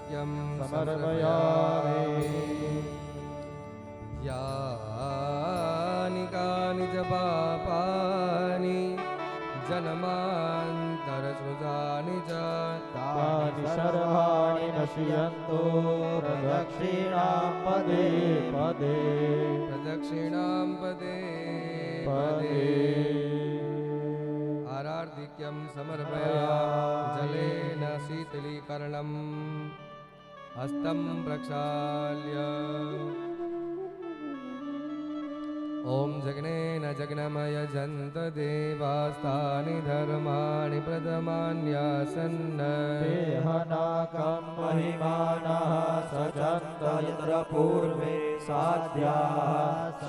हार्दिक्यं समर्पयामि। यानि कानि च पापानि जन्मान्तरसृतानि च तानि सर्वाणि नश्यन्तु प्रदक्षिणां पदे पदे प्रदक्षिणां पदे पदे। आरार्धिक्यं समर्पयामि जलेन शीतलीकरणम् हस्तं प्रक्षाल्य ॐ जग्नेन जग्नमय जन्त देवास्तानि धर्माणि प्रथमान्यासन्न देहनाकं महिमानः सजन्त यत्र पूर्वे साध्याः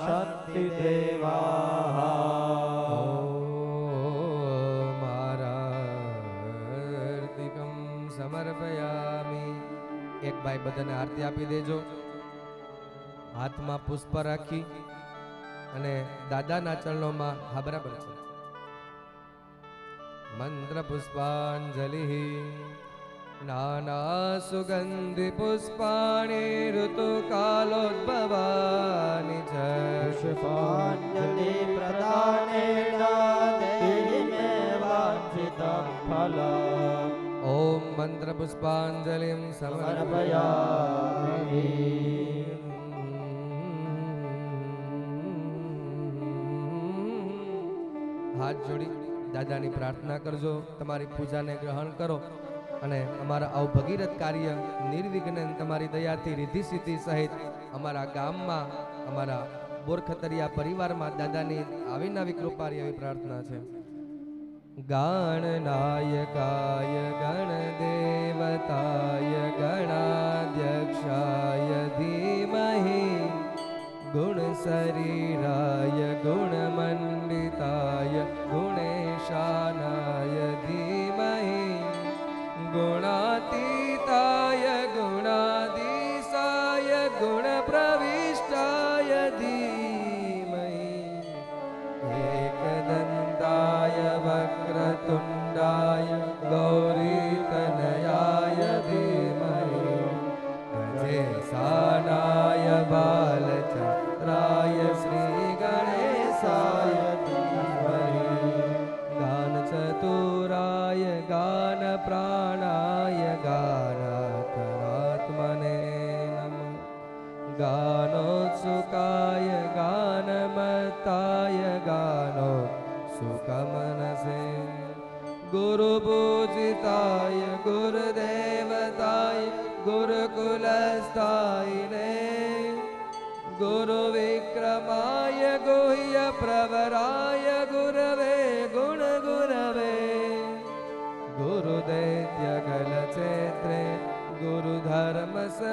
सन्ति देवाः। आरार्तिकं समर्पयामि। एक भाई बधाने आरती आपी देजो। हाथमां पुष्प राखी અને દાદાના ચરણોમાં હા બરાબર છે મંત્ર પુષ્પાંજલિ નાના સુગંધિ પુષ્પાણિ ઋતુકાલોદ્ભવાનિ ચ પુષ્પાંજલિ પ્રદાનેન દેહિ મે વાંછિतं ફલम् ઓમ મંત્ર પુષ્પાંજલિં સમર્પયામિ. હાથ જોડી દાદાની પ્રાર્થના કરજો, તમારી પૂજાને ગ્રહણ કરો અને અમારા આવું ભગીરથ કાર્ય નિર્વિઘ્ન તમારી દયાથી રિદ્ધિ સિદ્ધિ સહિત અમારા ગામમાં અમારા બોરખતરિયા પરિવારમાં દાદાની આવી નવી કૃપારી એવી પ્રાર્થના છે. ગાણનાયકાય ગણદેવતાય ગણાધ્યક્ષાય ધીમહિ गुणशरीराय गुणमण्डिताय गुणेशानाय धीमहि गुणातीताय गुणाधीशाय गुणप्रविष्टाय धीमहि एकदन्ताय वक्रतुण्डाय गौरीतनयाय धीमहि गजेशानाय बालचन्द्राय श्रीगणेशाय धीमहि गानचतुराय गानप्राणाय गानान्तरात्मने नमः गानोत्सुकाय गानमत्ताय गानोत्सुकमनसे गुरुपूजिताय गुरुदेवताय गुरुकुलस्थायिने गुरुविक्रमाय गुह्यप्रवराय गुरवे गुणगुरवे गुरुदैत्यगलचेत्रे गुरुधर्मसदाधराय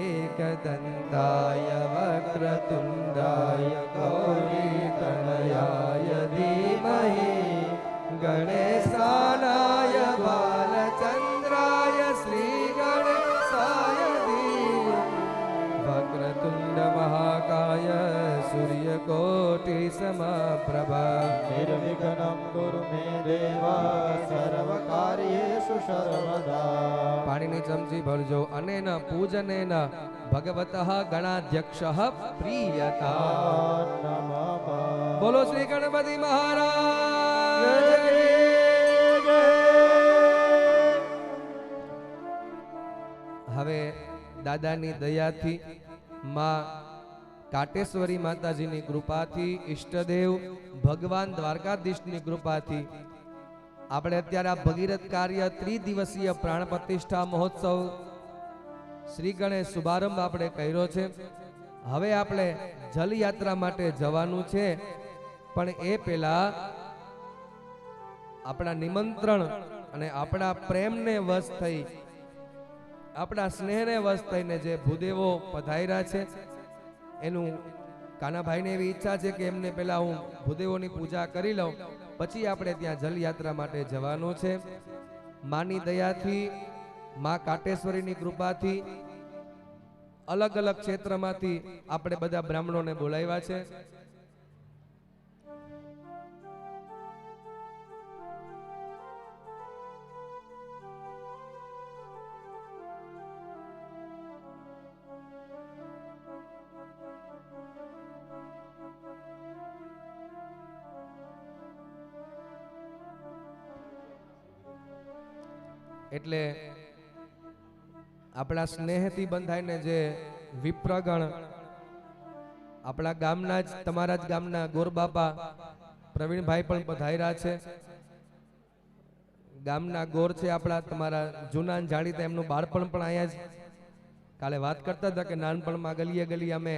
एकदन्ताय वक्रतुण्डाय गौरीतनयाय धीमहि गणेशानाय बालचन्द्राय श्रीगणेशाय वक्रतुण्ड महाकाय सूर्यकोटिसमप्रभा निर्विघ्नं कुरु मे देव सर्वकार्येषु सर्वदा. पाणिनी चमची भरजो अनेन पूजनेन भगवतः गणाध्यक्षः प्रीयता. बोलो श्री गणपति महाराज. હવે દાદાની દયાથી માં કાટેશ્વરી માતાજીની કૃપાથી ઈષ્ટદેવ ભગવાન દ્વારકાધીશની કૃપાથી આપણે અત્યારે આ ભગીરથ કાર્ય ત્રિદિવસીય પ્રાણ પ્રતિષ્ઠા મહોત્સવ શ્રી ગણેશ શુભારંભ આપણે કર્યો છે. હવે આપણે જલયાત્રા માટે જવાનું છે, પણ એ પહેલા આપણા નિમંત્રણ અને આપણા પ્રેમને વશ થઈ આપણા સ્નેહને વશ થઈને જે ભૂદેવો પધાર્યા છે એનું કાનાભાઈને એવી ઈચ્છા છે કે એમને પહેલા હું ભૂદેવોની પૂજા કરી લઉં, પછી આપણે ત્યાં જલયાત્રા માટે જવાનું છે. માની દયાથી માં કાટેશ્વરીની કૃપાથી અલગ અલગ ક્ષેત્રમાંથી આપણે બધા બ્રાહ્મણોને બોલાવ્યા છે. એટલે આપણા સ્નેહથી બંધાઈને જે વિપ્રગણ આપણા ગામના જ તમારા જ ગામના ગોરબાપા પ્રવીણભાઈ પણ પધાર્યા છે. ગામના ગોર છે આપણા તમારા જૂના ને જાણીતા, એમનું બાળપણ પણ અહીંયા જ કાલે વાત કરતા હતા કે નાનપણમાં ગલીએ ગલી અમે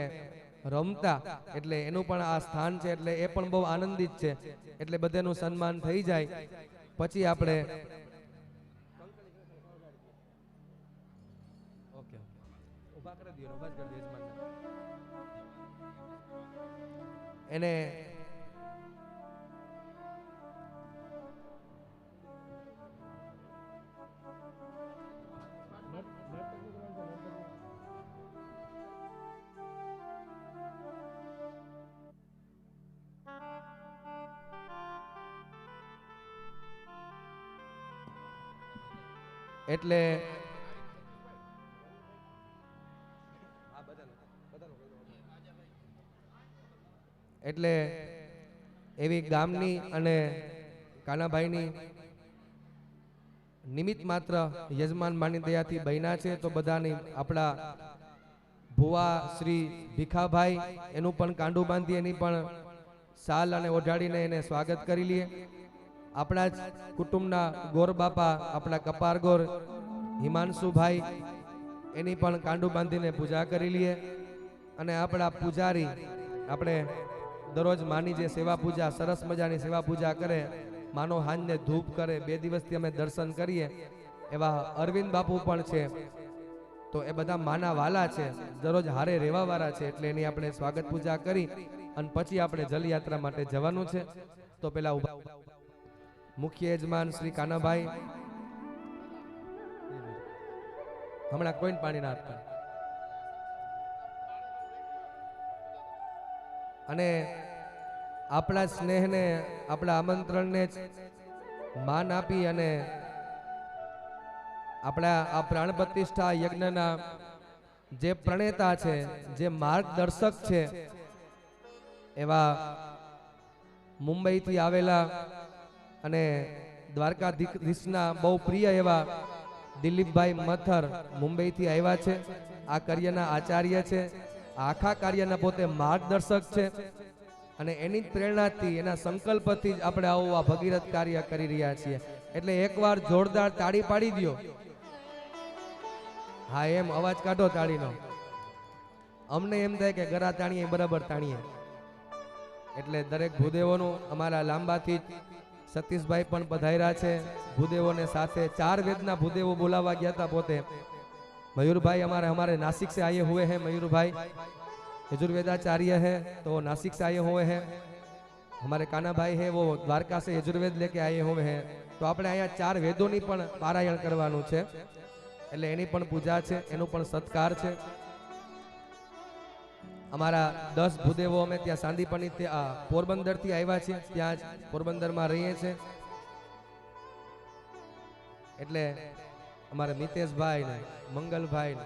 રમતા, એટલે એનું પણ આ સ્થાન છે, એટલે એ પણ બહુ આનંદિત છે. એટલે બધાનું સન્માન થઈ જાય પછી આપણે એને એટલે એટલે એવી ગામની અને કાનાભાઈની નિમિત્ત માત્ર યજમાન માની દયાથી બન્યા છે. તો બધાની આપણા ભુવા શ્રી ભીખાભાઈ એનું પણ કાંડું બાંધી એની પણ સાલ અને ઓઢાડીને એને સ્વાગત કરી લઈએ. આપણા જ કુટુંબના ગોર બાપા આપણા કપાર ગોર હિમાંશુભાઈ એની પણ કાંડું બાંધીને પૂજા કરી લઈએ. અને આપણા પૂજારી આપણે દરરોજ માની જે સેવા પૂજા સરસ મજાની સેવા પૂજા કરે, માનો હાંજને ધૂપ કરે, 2 દિવસથી અમે દર્શન કરીએ એવા અરવિંદ બાપુ પણ છે. તો એ બધા માના વાલા છે, દરરોજ હારે રહેવા વાળા છે, એટલે એની આપણે સ્વાગત પૂજા કરી અને પછી આપણે જલયાત્રા માટે જવાનું છે. તો પેલા મુખ્ય યજમાન શ્રી કાનાભાઈ હમણાં કોઈને પાણી ના આપતા અને આપણા સ્નેહને આપણા આમંત્રણને માન આપી અને આપણા આ પ્રાણ પ્રતિષ્ઠા યજ્ઞના જે પ્રણેતા છે, જે માર્ગદર્શક છે, એવા મુંબઈથી આવેલા અને દ્વારકાધીશના બહુ પ્રિય એવા દિલીપભાઈ મથર મુંબઈથી આવ્યા છે. આ કાર્યના આચાર્ય છે, આખા કાર્યના પોતે માર્ગદર્શક છે અને એની જ પ્રેરણાથી એના સંકલ્પથી જ આપણે આવું આ ભગીરથ કાર્ય કરી રહ્યા છીએ. એટલે એકવાર જોરદાર તાળી પાડી દો. હા, એમ અવાજ કાઢો તાળીનો. અમને એમ થાય કે ગરા તાણીએ બરાબર તાણીએ. એટલે દરેક ભૂદેવોનું અમારા લાંબાથી સતીશભાઈ પણ પધાર્યા છે. ભૂદેવોને સાથે 4 વેદના ભૂદેવો બોલાવા ગયા था પોતે. मयूर भाई हमारे नासिक से आए हुए हैं. मयूर भाई यजुर्वेदाचार्य है, तो नासिक से आए हुए हैं. हमारे काना भाई है, वो द्वारका से यजुर्वेद लेके आए हुए हैं. तो આપણે અહીંયા 4 વેદોની પણ પારાયણ કરવાનું છે, એટલે એની પણ પૂજા છે, એનો પણ સત્કાર છે. અમારા 10 ભૂદેવો અમે ત્યાં સાંદીપની પોરબંદરથી આવ્યા છીએ, ત્યાં જ પોરબંદરમાં રહીએ છીએ. એટલે અમારે મિતેશભાઈ ને મંગલભાઈ ને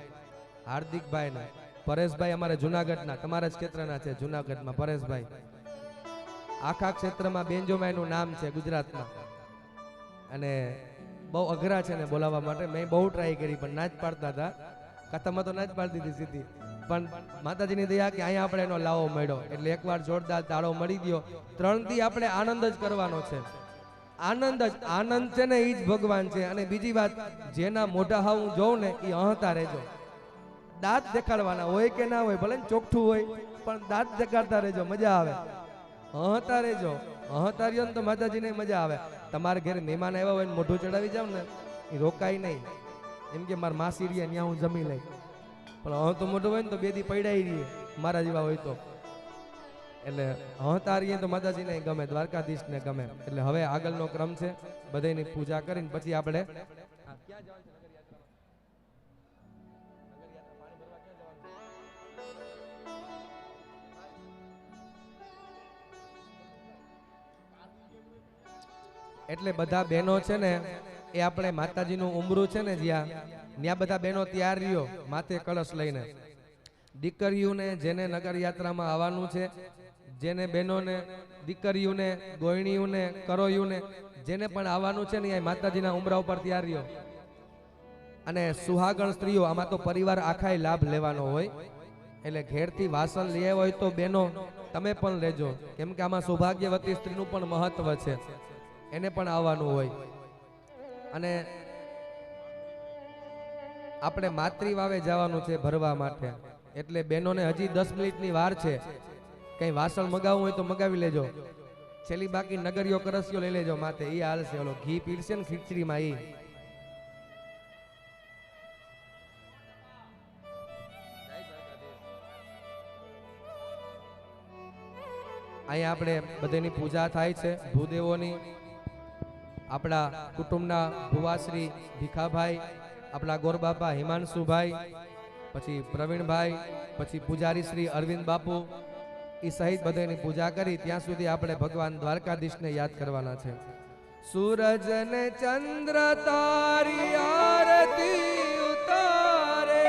હાર્દિકભાઈ ને પરેશભાઈ અમારે જુનાગઢના તમારા જ ક્ષેત્રના છે. જુનાગઢમાં પરેશભાઈ આખા ક્ષેત્રમાં બેન્જોમાઈનું નામ છે ગુજરાતમાં, અને બહુ અઘરા છે ને બોલાવવા માટે. મેં બહુ ટ્રાય કરી પણ ના જ પાડતા હતા. કથામાં તો ના જ પાડતી હતી સીધી, પણ માતાજીની દયા કે અહીંયા આપણે એનો લાવો મળ્યો, એટલે એકવાર જોરદાર તાળો મળી ગયો. 3 દી આપણે આનંદ જ કરવાનો છે. આનંદ જ આનંદ છે ને, એ જ ભગવાન છે. અને બીજી વાત, જેના મોઢા હાવ હું જોઉં ને એ અહંતા રહેજો. દાંત દેખાડવાના હોય કે ના હોય, ભલે ચોખ્ઠું હોય પણ દાંત દેખાડતા રહેજો, મજા આવે. અહંતા રહેજો, અહંતા રહ્યો ને તો માતાજીને મજા આવે. તમારા ઘરે મહેમાન આવ્યા હોય ને મોઢું ચડાવી જાવ ને, એ રોકાય નહીં. એમ કે મારા માસી રહ્યા ત્યાં હું જમી લઈ, પણ અહ તો મોઢું હોય ને તો 2 દી પડાઈ રહીએ મારા જેવા હોય તો. એટલે અહંતા રહીએ તો માતાજીને ગમે, દ્વારકાધીશને ગમે. એટલે હવે આગળનો ક્રમ છે, બધાની પૂજા કરીને પછી આપણે એટલે બધા બહેનો છે ને, એ આપણે માતાજીનું ઉમરું છે ને જ્યાં બધા બહેનો તૈયાર રહ્યો માથે કળશ લઈને. દીકરીઓને જેને નગર યાત્રામાં આવવાનું છે, જેને બહેનોને દીકરીઓને ગોયણીઓને કરોયુને જેને પણ આવવાનું છે ને, એ માતાજીના ઉમરા ઉપર તૈયાર રહ્યો. અને સુહાગણ સ્ત્રીઓ આમાં તો પરિવાર આખાય લાભ લેવાનો હોય, એટલે ઘેરથી વાસણ લઈ આવ્યા હોય તો બેનો તમે પણ લેજો, કેમ કે આમાં સૌભાગ્યવતી સ્ત્રીનું પણ મહત્વ છે, એને પણ આવવાનું હોય. અને આપણે માતૃવાવે જવાનું છે ભરવા માટે, એટલે બહેનોને હજી 10 મિનિટની વાર છે. કઈ વાસણ મગાવવું હોય તો મગાવી લેજો. છેલ્લી બાકી નગરીઓ કરસિયો લઈ લેજો માથે, ઈ હાલશે. ઓલો ઘી પીરશે ને ખીચડીમાં ઈ. અહીંયા આપણે બધાની પૂજા થાય છે ભૂદેવોની. આપણા કુટુંબના ભુવાશ્રી ભીખાભાઈ, આપણા ગોરબાપા હિમાંશુભાઈ, પછી પ્રવીણભાઈ, પછી પૂજારી શ્રી અરવિંદ બાપુ, એ સહિત બધાની પૂજા કરી ત્યાં સુધી આપણે ભગવાન દ્વારકાધીશને યાદ કરવાના છે. સૂરજ ને ચંદ્ર તારી આરતી ઉતારે,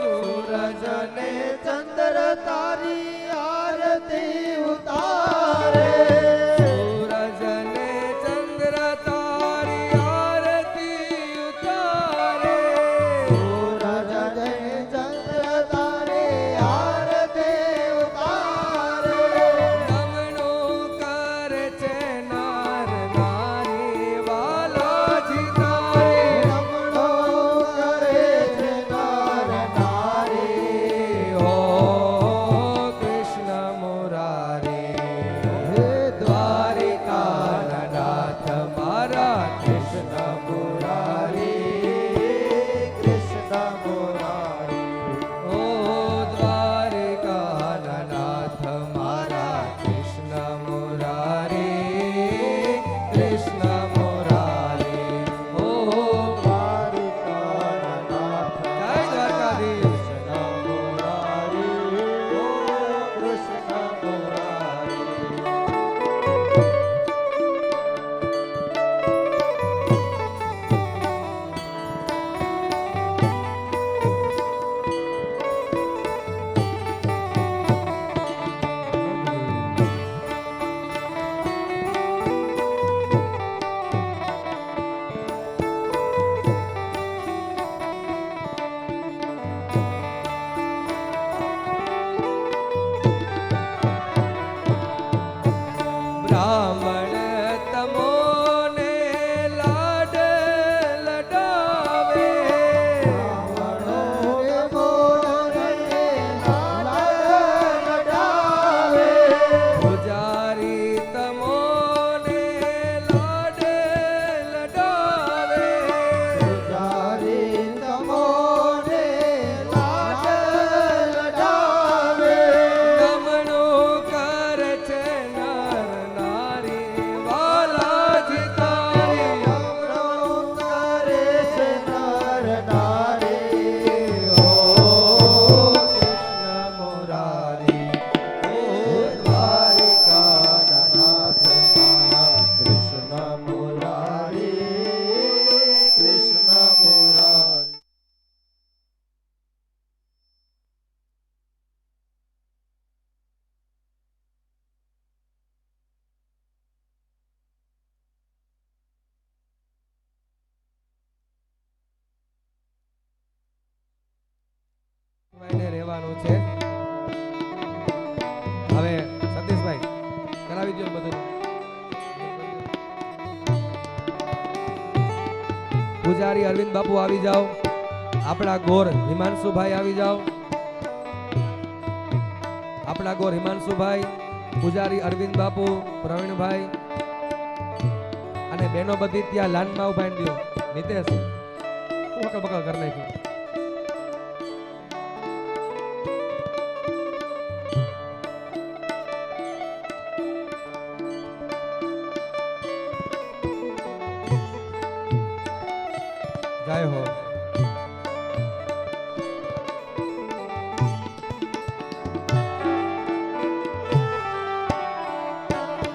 સૂરજ ને ચંદ્ર તારી આરતી ઉતારે, સૂરજ ને ચંદ્ર તારી આરતી ઉતારે, સૂરજ ને ચંદ્ર તારી આરતી ઉતારે, નમણું કરે છે નાર નારી વાલાજી તારે, નમણો કરે છે નર નારી. હો કૃષ્ણ મુરારી, હે દ્વારિકાનાથ મારા કૃષ્ણ મુરારી, કૃષ્ણ મુરારી. ઓ દ્વારિકાનાથ મારા કૃષ્ણ મુરારી, કૃષ્ણ મુરારી. ઓ દ્વારિકાનાથ જય દ્વારકાધીશ. કૃષ્ણ મુરારી, ઓ કૃષ્ણ મુરારી. બ્રાહ્મણ તમોને લાડ લડાવે, બ્રાહ્મણો મોરે લાડ લડાવે, પૂજારી તમોને લાડ લડાવે, પૂજારી તમોને લાડ લડાવે, નમણું કરે છે નર નારી વાલાજી તારી, નમણો કરે છે નર નારી. ઓ કૃષ્ણ મુરારી, હે દ્વારિકાનાથ મારા કૃષ્ણ મુરારી, કૃષ્ણ મુરારી. ભાઈને રહેવાનું છે. હવે સતીશભાઈ કરાવી દો બધું. પૂજારી અરવિંદ બાપુ આવી જાઓ, આપણા ગોર હિમાંશુભાઈ આવી જાઓ, આપણા ગોર હિમાંશુભાઈ, પૂજારી અરવિંદ બાપુ, પ્રવીણભાઈ અને બેનો બધી ત્યાં લાનમાં ઉભા દો. નિતેશ બકલ બકલ કરી નાખ્યું. જય હો.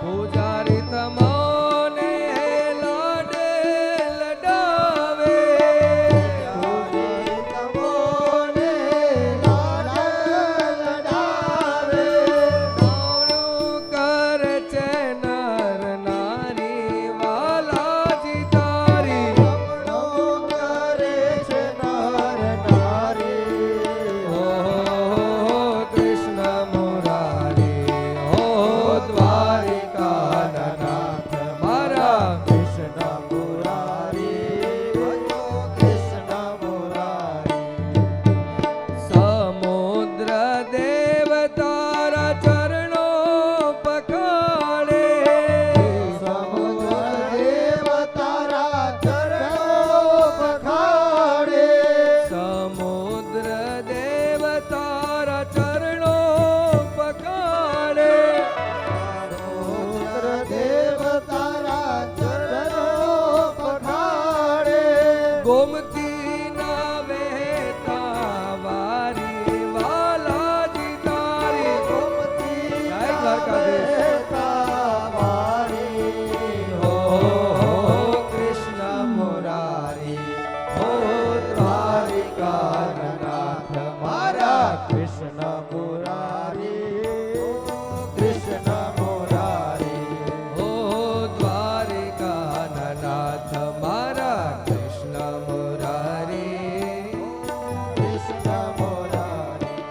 પૂજારી તમોને લાડ લડાવે, પૂજારી તમોને લાડ લડાવે, નમણું કરે છે નર નારી વાલાજી તારી, નમણો કરે ગોમતી ના વહેતા વારી વાલાજી તારી ગોમતી જય દ્વારકાધીશ. વારી હો કૃષ્ણ મુરારી હો દ્વારિકાનાથ મારા કૃષ્ણ મુરારી કૃષ્ણ મુરારી હો દ્વારિકાના નાથ મારા કૃષ્ણ મુરારી. કૃષ્ણ મુરારી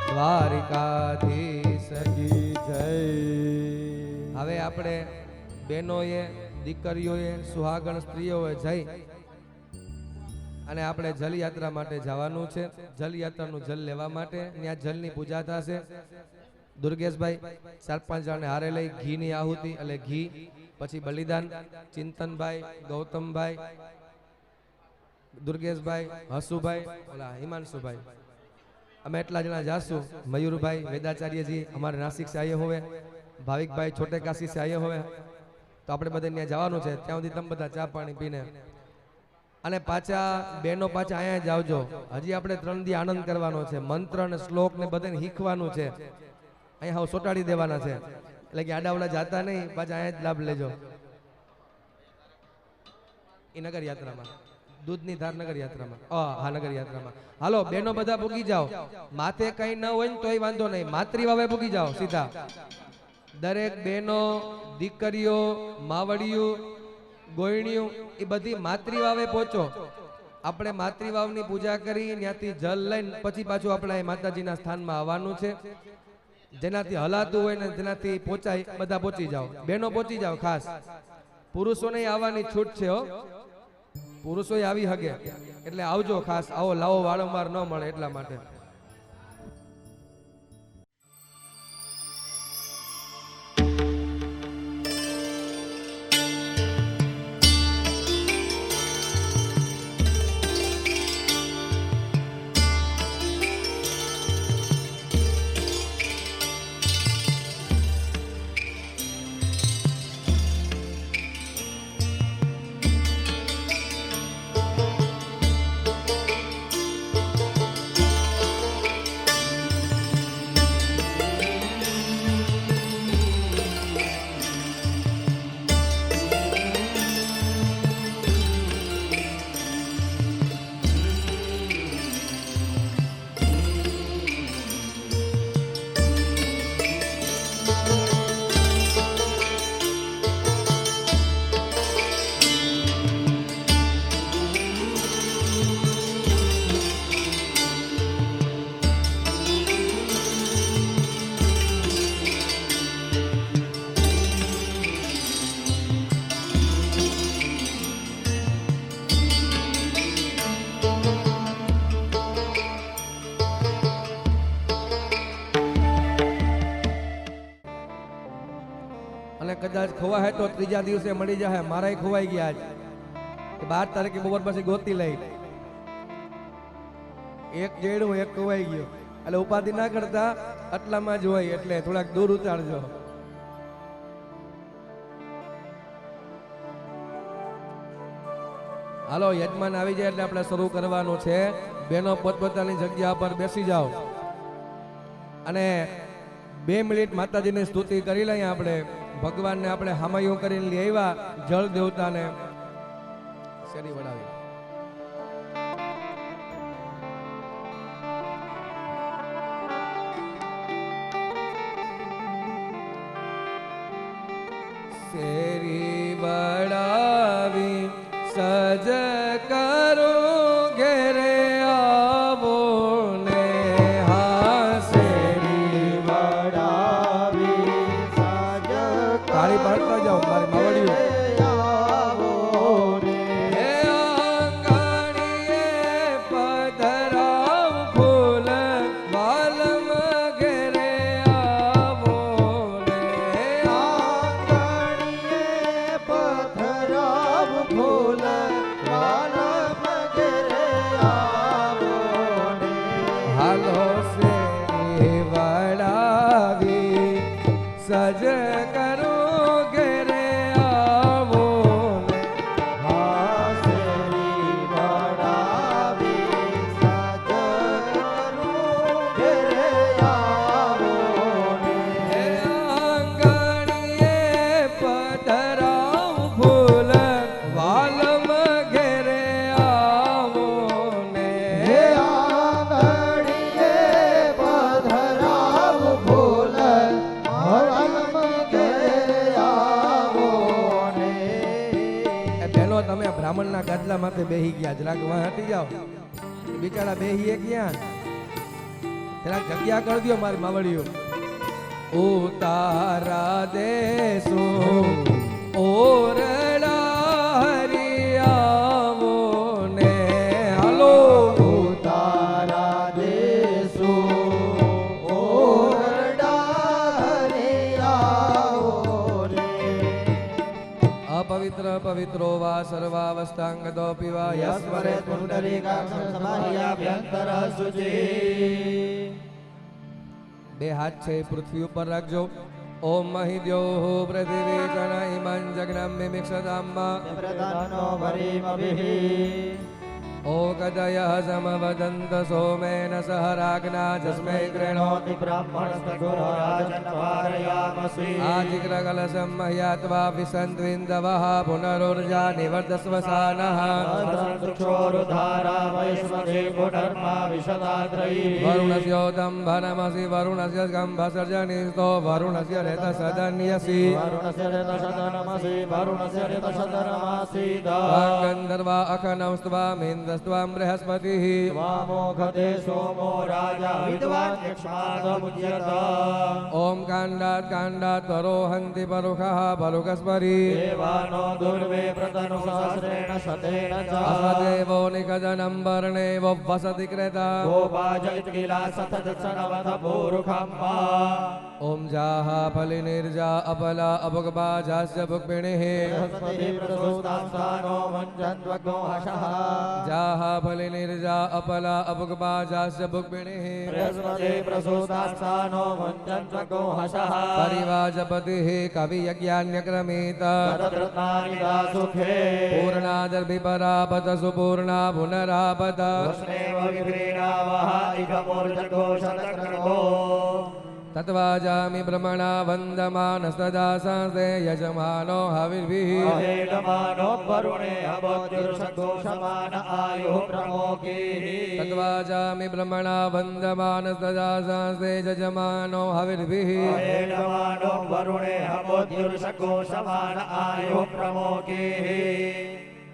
દ્વારિકાધીશ કી જય. હવે આપણે બહેનોએ દીકરીઓએ સુહાગણ સ્ત્રીઓએ જઈ અને આપણે જલયાત્રા માટે જવાનું છે. જલયાત્રાનું જલ લેવા માટે ત્યાં જલની પૂજા થશે. દુર્ગેશભાઈ 4-5 જણને હારે લઈ ઘીની આહુતિ એટલે ઘી, પછી બલિદાન, ચિંતનભાઈ, ગૌતમભાઈ, દુર્ગેશભાઈ, હસુભાઈ, ઓલા હિમાંશુભાઈ, અમે એટલા જણા જાશું. મયુરભાઈ વેદાચાર્યજી અમારે નાસિક से आए हुए, ભાવિકભાઈ છોટે કાશી से आए हुए. તો આપણે બધે ત્યાં જવાનું છે. ત્યાં સુધી તમે બધા ચા પાણી પીને અને પાછા બહેનો પાછા અહીંયા જ આવજો. હજી આપણે 3 દી આનંદ કરવાનો છે. મંત્ર અને શ્લોક ને બધાને શીખવાનું છે. અહીંયા હાવ સોટાડી દેવાના છે. એટલે કે આડાવડા જાતા નહીં, પાછા અહીંયા જ લાભ લેજો. એ નગર યાત્રામાં, દૂધની ધાર નગર યાત્રામાં, હા નગર યાત્રામાં. હાલો બહેનો બધા પૂગી જાઓ. માથે કઈ ન હોય ને તોય વાંધો નહીં, માતૃવાવે પૂગી જાઓ સીધા. દરેક બહેનો, દીકરીઓ, માવડિયું, ગોયણીઓ એ બધી માતૃવાવે પહોંચો. આપણે માતૃવાવની પૂજા કરી ત્યાંથી જલ લઈને પછી પાછું આપણે અહીં માતાજીના સ્થાનમાં આવવાનું છે. જેનાથી હલાતું હોય ને જેનાથી પહોંચાય બધા પહોંચી જાઓ. બહેનો પહોંચી જાઓ ખાસ. પુરુષોને આવવાની છૂટ છે હો, પુરુષો આવી હગે એટલે આવજો ખાસ. આવો લાવો વારંવાર ન મળે એટલા માટે. અને કદાચ ખોવા હે તો ત્રીજા દિવસે મળી જાય. મારાય ખોવાઈ ગયા આજ. 12 તારીખે બપોર પછી ગોતી લઈ. એક જેડું એક ખોવાઈ ગયો એટલે ઉપાધિ ના કરતા આટલામાં જ હોય એટલે થોડાક દૂર ઉતારજો. હાલો યજમાન આવી જાય એટલે આપણે શરૂ કરવાનું છે. બહેનો પોતપોતાની જગ્યા પર બેસી જાઓ અને 2 મિનિટ માતાજીની સ્તુતિ કરી લઈએ. આપણે ભગવાનને આપણે હામાયું કરીને લઈ આવ્યા. જળ દેવતાને શેરી વડાવી. શેરી વડાવી સજ કરો ઘેરે આવો ને. હા શેરી વડાવી સાજ તાળી પાડતા જાઓ મારી માવડીઓ. સજ કરો ઘેરે અમે આ બ્રાહ્મણના ગાદલા માથે બેહી ગયા, જરાક વાહ હટી જાઓ. બિચારા બેહીએ ક્યાં? જરાક જગ્યા કરી દો મારી માવડીઓ. ઉતારા દેશો ઓરડા હરિયાવો ને હાલો. ઉતારા દેશો ઓરડા હરિયાવો રે. અપવિત્ર પવિત્રો વા સર્વાવસ્થાંગતો પીવા યસ્મરે પુંડરીકાક્ષં સમાહ્યાભ્યંતર શુચિ. બે હાથ છે એ પૃથ્વી ઉપર રાખજો. ઓમ મહિદ્યો પૃથ્વી જન ઇમં જગ્નમ મિમિક્ષતામ્મા પ્રધાનો ભરીમભિઃ. ઓકદયઃ સમવદંત સોમેન સહ રાજ્ઞા જસ્મૈ કૃણોતિ બ્રાહ્મણસ્તગુરો રાજન્વારયામસી. આજિગ્રકલશં મહ્યાત્વા વિસન્દ્વિन्दવઃ પુનરુર્જા નિવર્તસ્વસાનઃ. સહસ્રવૃક્ષોરુધારા વૈષ્ણવે પુનર્મા વિશદાદ્રયી. વરુણસ્યોદં ભનમસि વરુણસ્ય સ્કંભસર્જનિસ્તો વરુણસ્ય રેતસદન્યસી. વરુણસ્ય રેતશતનમસી વરુણસ્ય રેતશતનમાસીદ. ગંધર્વા અખનૌ સ્ત્વામિન્દ્રસ્ત્વાં બૃહસ્પતિઃ. વામોખતે સોમો રાજા વિદ્વાન યક્ષ્માદમુચ્યત. ઓમ કાંડાત કાંડાત પરોહંતિ પરુખઃ પરુખસ્પરી. દેવાનો દુર્વે પ્રતનુ સહસ્રેણ શતેન ચ. અસદેવો નિકદनं વર્ણેવ વસતિ ક્રેતા. ગોપાજિતકિલા સતજત્સનવથ પૂરુખમ્મા. ઓમ જાહ ફલિનિર્જા અપલા અભુગબાજાસ્ય ભુક્મિણીઃ. બૃહસ્પતિ પ્રસૂતાં સ્થાનો મંજન્ત્વગો હસઃ. જાહ ફલિનિર્જા અપલા અભુગબાજાસ્ય ભુક્મિણીઃ. બૃહસ્પતિ પ્રસૂતાં સ્થાનો મંજન્ત્વગો હસઃ. પરિવાજપતિઃ કવિયજ્ઞાન્યક્રમીત. તદરત્નાનિ દાસુખે. પૂર્ણાદર્ભિપરાપત સુપૂર્ણા પુનરાપત. વસ્નેવ વિક્રીણાવઃ ઇકમૂર્જગો શતકર્ણો. તત્વાજામિ બ્રહ્મણા વંદમાનસ્તદા સંસ્તે યજમાનો હવિર્ભિઃ. અહેડમાનો વરુણે અવત્યુર્ષગો સમાન આયુઃ પ્રમોકીઃ. તત્વાજામિ બ્રહ્મણા વંદમાનસ્તદા સંસ્તે યજમાનો હવિર્ભિઃ. અહેડમાનો વરુણે અવત્યુર્ષગો સમાન આયુઃ પ્રમોકીઃ.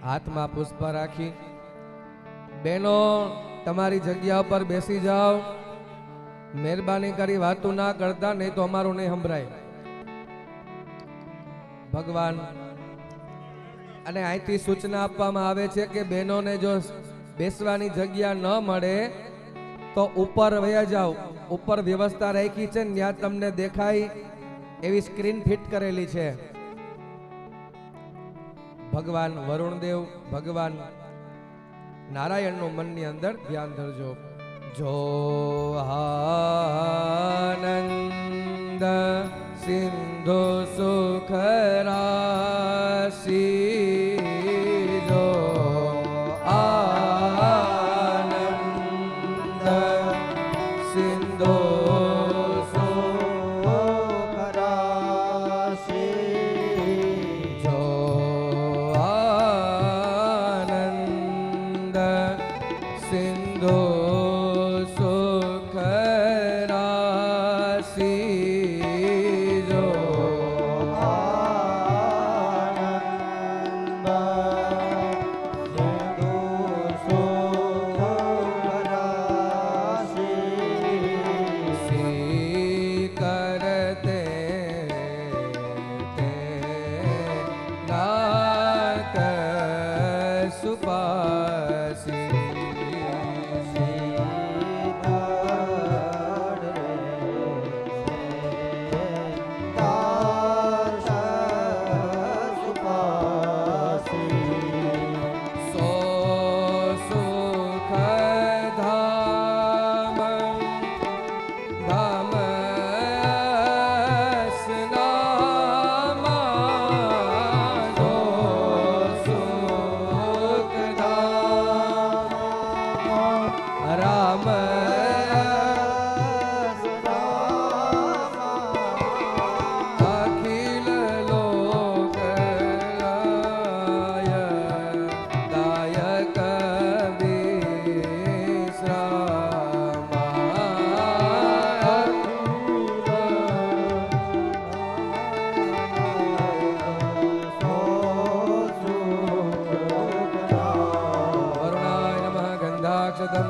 હાથમાં પુષ્પ રાખી બેનો તમારી જગ્યા ઉપર બેસી જાઓ. મહેરબાની કરી વાતું ના કરતા, નહીં તો અમારું નહીં સંભળાય. ભગવાન અને અહીંથી સૂચના આપવામાં આવે છે કે બહેનોને જો બેસવાની જગ્યા ન મળે તો ઉપર વયા જાઓ. ઉપર વ્યવસ્થા રાખી છે, ત્યાં તમને દેખાય એવી સ્ક્રીન ફિટ કરેલી છે. ભગવાન વરુણદેવ, ભગવાન નારાયણનું મનની અંદર ધ્યાન ધરજો. જો આનંદ સિંધુ સુખ રાશિ. જો આનંદ સિંધુ સુખ રાશિ. જો આનંદ સિંધુ સુખ રાશિ. જો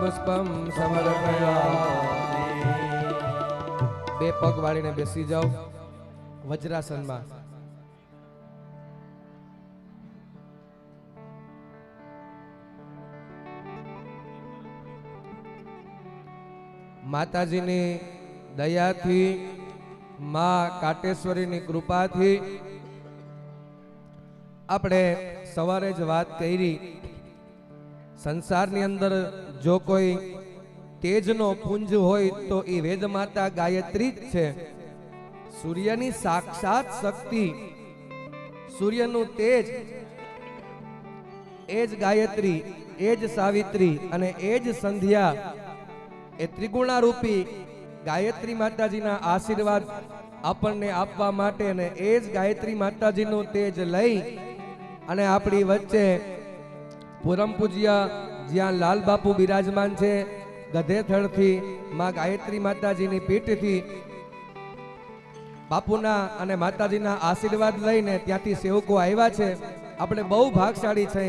પુષ્પમ સમર્પયામિ. બે પગ વાળીને બેસી જાઓ વજ્રાસનમાં. માતાજીની દયાથી, માં કાટેશ્વરીની કૃપાથી આપણે સવારે જ વાત કરી, સંસારની અંદર જો કોઈ તેજનો પુંજ હોય તો એ વેદ માતા ગાયત્રી જ છે. સૂર્યની સાક્ષાત શક્તિ, સૂર્યનું તેજ, એ જ ગાયત્રી, એ જ સાવિત્રી અને એ જ સંધ્યા, એ ત્રિગુણારૂપી ગાયત્રી માતાજીના આશીર્વાદ આપણને આપવા માટે અને એ જ ગાયત્રી માતાજીનું તેજ લઈ અને આપણી વચ્ચે પૂરમ પૂજ્ય જ્યાં લાલ બાપુ બિરાજમાન છે, ગધેથળથી માં ગાયત્રી માતાજીની પીઠથી બાપુના અને માતાજીના આશીર્વાદ લઈને ત્યાંથી સેવકો આવ્યા છે. આપણે બહુ ભાગશાળી છે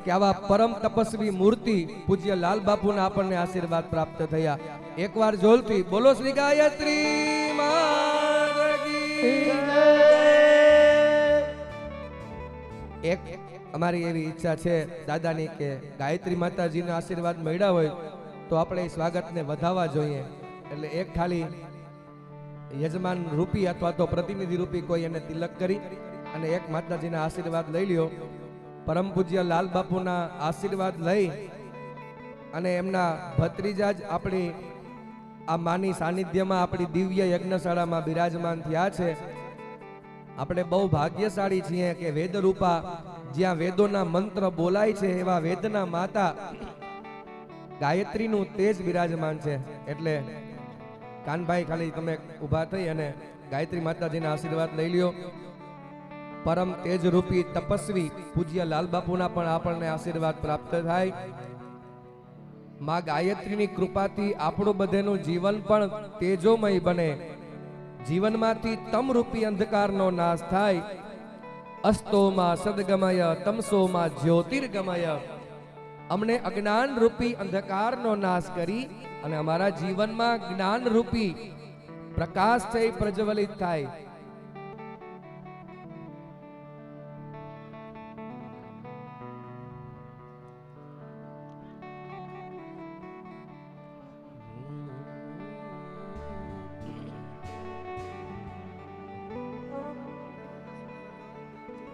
કે આવા પરમ તપસ્વી મૂર્તિ પૂજ્ય લાલ બાપુના આપણને આશીર્વાદ પ્રાપ્ત થયા. એકવાર જોલથી બોલો શ્રી ગાયત્રી માત કી જય. એક અમારી એવી ઈચ્છા છે દાદાની કે ગાયત્રી માતાજીના આશીર્વાદ મળ્યા હોય તો આપણે એ સ્વાગતને વધાવવા જોઈએ. એટલે એક ખાલી યજમાન રૂપી અથવા તો પ્રતિનિધિ રૂપી કોઈ એને તિલક કરી અને એક માતાજીના આશીર્વાદ લઈ લ્યો. પરમ પૂજ્ય લાલ બાપુના આશીર્વાદ લઈ અને એમના ભત્રીજા જ આપણી આ માની સાનિધ્યમાં આપણી દિવ્ય યજ્ઞશાળામાં બિરાજમાન થયા છે. આપણે બહુ ભાગ્યશાળી છીએ કે વેદરૂપા જ્યાં વેદોના મંત્ર બોલાય છે એવા વેદના માતા ગાયત્રીનું તેજ બિરાજમાન છે. એટલે કાનભાઈ ખાલી તમે ઊભા થઈ અને ગાયત્રી માતાજીના આશીર્વાદ લઈ લ્યો. પરમ તેજરૂપી તપસ્વી પૂજ્ય લાલ બાપુના પણ આપણને આશીર્વાદ પ્રાપ્ત થાય. માં ગાયત્રીની કૃપાથી આપણું બધાનું જીવન પણ તેજોમય બને, જીવનમાંથી તમરૂપી અંધકારનો નાશ થાય. અસ્તોમાં સદગમય તમસોમાં જ્યોતિર્ગમય. અમને અજ્ઞાન રૂપી અંધકારનો નાશ કરી અને અમારા જીવનમાં જ્ઞાન રૂપી પ્રકાશ છે પ્રજ્વલિત થાય.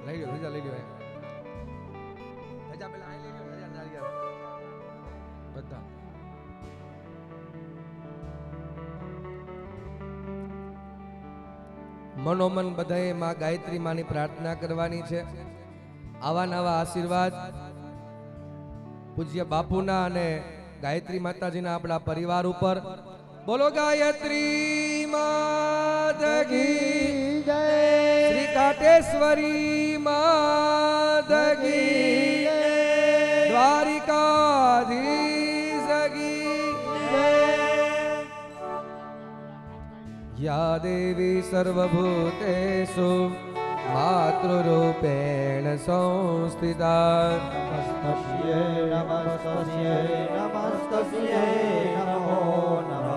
લઈ લો રજા, લઈ લો રજા, પેલા લઈ લો રજા, નારિયેળ બધા. મનોમન બધાએ માં ગાયત્રી માની પ્રાર્થના કરવાની છે. આવા નવા આશીર્વાદ પૂજ્ય બાપુના અને ગાયત્રી માતાજીના આપણા પરિવાર ઉપર. બોલો ગાયત્રી માત કી જય. શ્રી કાટેશ્વરી માત કી જય. દ્વારિકાધીશ કી જય. યા દેવી સર્વભૂતેષુ માતૃરૂપેણ સંસ્થિતા. નમસ્તસ્યૈ નમસ્તસ્યૈ નમસ્તસ્યૈ નમો નમઃ.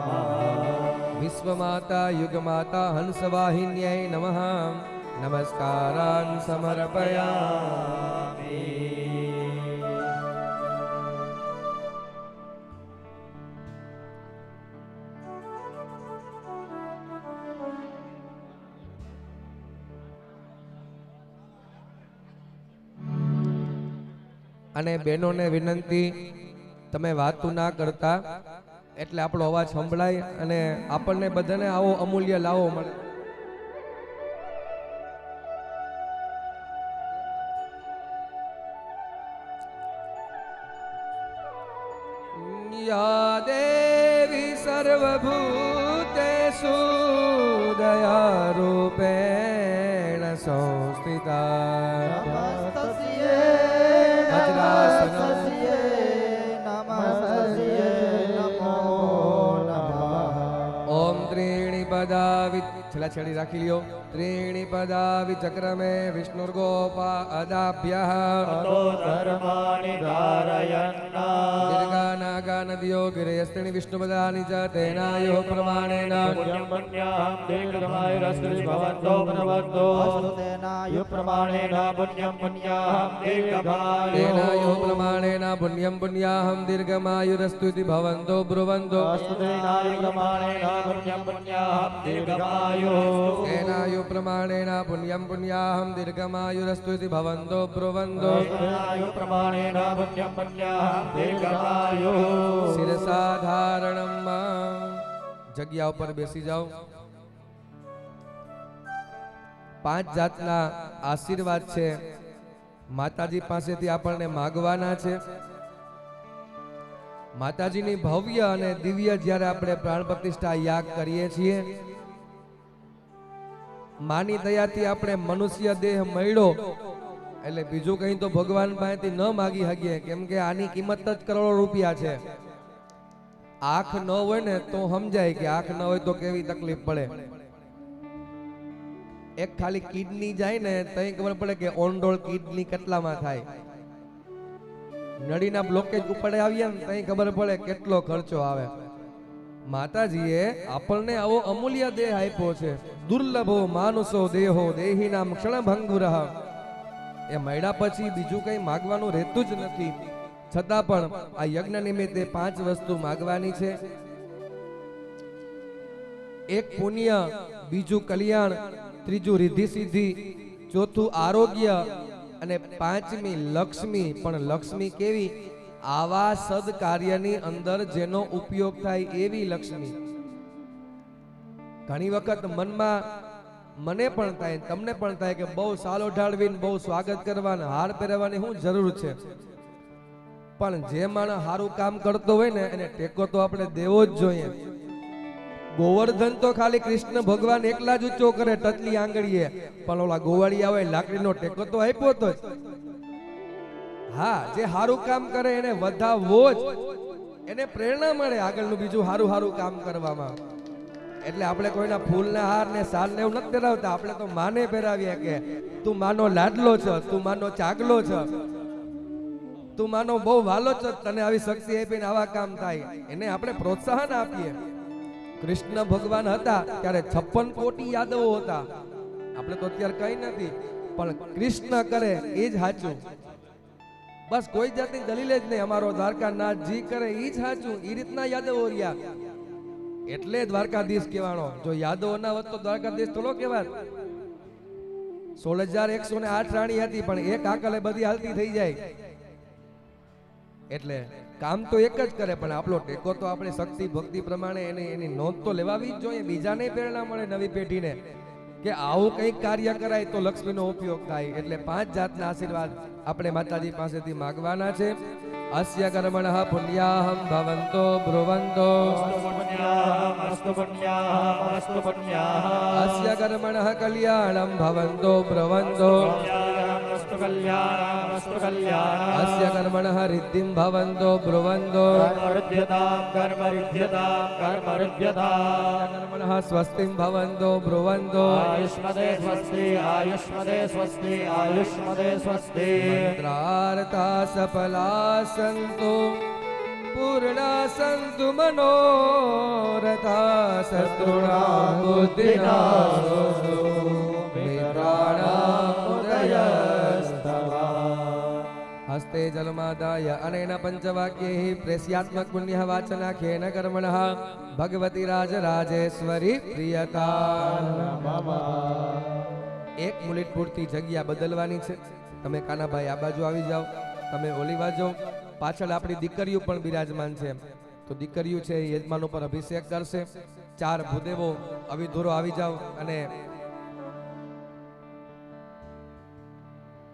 વિશ્વમાતા યુગમાતા હંસવાહિન્યૈ નમઃ. નમસ્કારાન સમર્પયામિ. અને બહેનોને વિનંતી, તમે વાતું ના કરતા એટલે આપણો અવાજ સંભળાય અને આપણને બધાને આવો અમૂલ્ય લાવો મળે. યા દેવી સર્વભૂતેષુ દયારૂપેણ સંસ્થિતા. ઓમ ત્રીણી પદા છેલ્લા છેડી રાખી લ્યો. ત્રીણી પદા વિચક્રમે વિષ્ણુર્ગોપા અદાભ્યઃ ધર્માનિ ધારયન્ના દીર્ઘાના नागा नदियो गिरेस्त्रीणि विष्णुपदानि च तेनायुः प्रमाणेन पुण्यं पुण्याहं दीर्घमायुरस्त्री भवन्तो प्रवन्तो अस्तु तेनायुः प्रमाणेन पुण्यं पुण्याहं दीर्घमायुः तेनायुः प्रमाणेन पुण्यं पुण्याहं दीर्घमायुरस्तु इति भवन्तो ब्रुवन्तो अस्तु तेनायुः प्रमाणेन पुण्यं पुण्याहं दीर्घमायुः तेनायुः प्रमाणेन पुण्यं पुण्याहं दीर्घमायुरस्तु इति भवन्तो ब्रुवन्तो अस्तु तेनायुः प्रमाणेन पुण्यं पुण्याहं दीर्घमायुः શિરસાધારણમ જગ્યા ઉપર બેસી જાઓ. 5 જાતના આશીર્વાદ છે માતાજી પાસેથી આપણને માગવાના છે. માતાજીની ભવ્ય અને દિવ્ય જ્યારે આપણે પ્રાણ પ્રતિષ્ઠા યાગ કરીએ છીએ, માની દયાથી આપણે મનુષ્ય દેહ મળ્યો એટલે બીજું કંઈ તો ભગવાન પાસેથી ન માગી શકીએ, કેમ કે આની કિંમત જ કરોડો રૂપિયા છે. આંખ ન હોય ને તો સમજાય કે આંખ ન હોય તો કેવી તકલીફ પડે. એક ખાલી કિડની જાય ને તો ખબર પડે કે ઓનડોળ કિડની કેટલામાં થાય. નળીના બ્લોકેજ ઉપર આવીએ ને તો ખબર પડે કેટલો ખર્ચો આવે. માતાજીએ આપણને આવો અમૂલ્ય દેહ આપ્યો છે. દુર્લભો માનુષો દેહો દેહીનામ ક્ષણભંગુરઃ. એ મળ્યા પછી બીજું કંઈ માગવાનું રહેતું જ નથી. છતાં પણ આ યજ્ઞ નિમિત્તે 5 વસ્તુ માગવાની છે. એક પુણ્ય, બીજું કલ્યાણ, ત્રીજું રિદ્ધિ સિદ્ધિ, ચોથું આરોગ્ય અને 5મી લક્ષ્મી. પણ લક્ષ્મી કેવી? આવા સદકાર્યની અંદર જેનો ઉપયોગ થાય એવી લક્ષ્મી. ઘણી વખત મનમાં મને પણ થાય, તમને પણ થાય કે બહુ સાલો ઢાળવીને બહુ સ્વાગત કરવાના, હાર પહેરવાની શું જરૂર છે? પણ જે માણસ સારું કામ કરતો હોય ને એને ટેકો તો આપણે દેવો જ જોઈએ. ગોવર્ધન તો ખાલી કૃષ્ણ ભગવાન એકલા જ ઊંચો કરે ટચલી આંગળીએ, પણ ઓલા ગોવાળિયા હોય લાકડીનો ટેકો તો આપ્યો તો જ. હા, જે સારું કામ કરે એને વધાવવો જ, એને પ્રેરણા મળે આગળનું બીજું સારું સારું કામ કરવામાં. એટલે આપણે કોઈના ફૂલના હાર ને સાલ ને એવું નથી પહેરાવતા. આપણે તો માને પહેરાવીએ કે તું માનો લાડલો છો, તું માનો ચાગલો છો, તું માનો બહુ વાલો છો, તને આવી શક્તિ આપીને આવા કામ થાય, એને આપણે પ્રોત્સાહન આપીએ. કૃષ્ણ ભગવાન હતા ત્યારે 56 કોટી યાદવો હતા. આપણે તો અત્યારે કઈ નથી, પણ કૃષ્ણ કરે એ જ સાચું. બસ કોઈ જાતની દલીલ જ નહીં. અમારો દ્વારકાનાથ જી કરે એ જ સાચું. એ રીતના યાદવો રહ્યા એટલે દ્વારકાધીશ કહેવાનો. જો યાદવો ના હોત તો દ્વારકાધીશ થોડો કહેવાત. 16,108 રાણી હતી, પણ એક આકલે બધી હાલતી થઈ જાય. એટલે કામ તો એક જ કરે, પણ આપણો ટેકો તો આપણે શક્તિ ભક્તિ પ્રમાણે એની નોંધ તો લેવાવી જ જોઈએ. બીજાને પ્રેરણા મળે નવી પેઢીને કે આવું કંઈક કાર્ય કરાય તો લક્ષ્મીનો ઉપયોગ થાય. એટલે 5 જાતના આશીર્વાદ આપણે માતાજી પાસેથી માગવાના છે. અસ્ય કર્મણઃ પુણ્યાહમ ભવન્તો બ્રુવન્તો અસ્ય કર્મણઃ કલ્યાણમ ભવન્તો બ્રુવન્તો અસ્ય કર્મણઃ રિદ્ધિમ ભવન્તો બ્રુવન્તો કર્મણઃ સ્વસ્તિમ ભવન્તો બ્રુવન્તો મંત્રાર્થા સફલા સંતો પૂર્ણા સંતુ મનોરથા શત્રુણા બુદ્ધિનાશો મિત્રાણામ ઉદયસ્તવા. હસ્તે જલમાદાય અનેન પંચવાક્યૈ પ્રેસ્યાત્મક પુણ્યઃ વાચનાખ્યેન કર્મણઃ ભગવતી રાજરાજેશ્વરી પ્રિયતા. 1 મિનિટ પૂરતી જગ્યા બદલવાની છે. તમે કાનાભાઈ આ બાજુ આવી જાઓ, તમે ઓલી બાજુ. પાછળ આપણી દીકરીઓ પણ બિરાજમાન છે, તો દીકરીઓ છે એ યજમાન ઉપર અભિષેક કરશે. 4 ભૂદેવો અવિધૂરો આવી જાઓ અને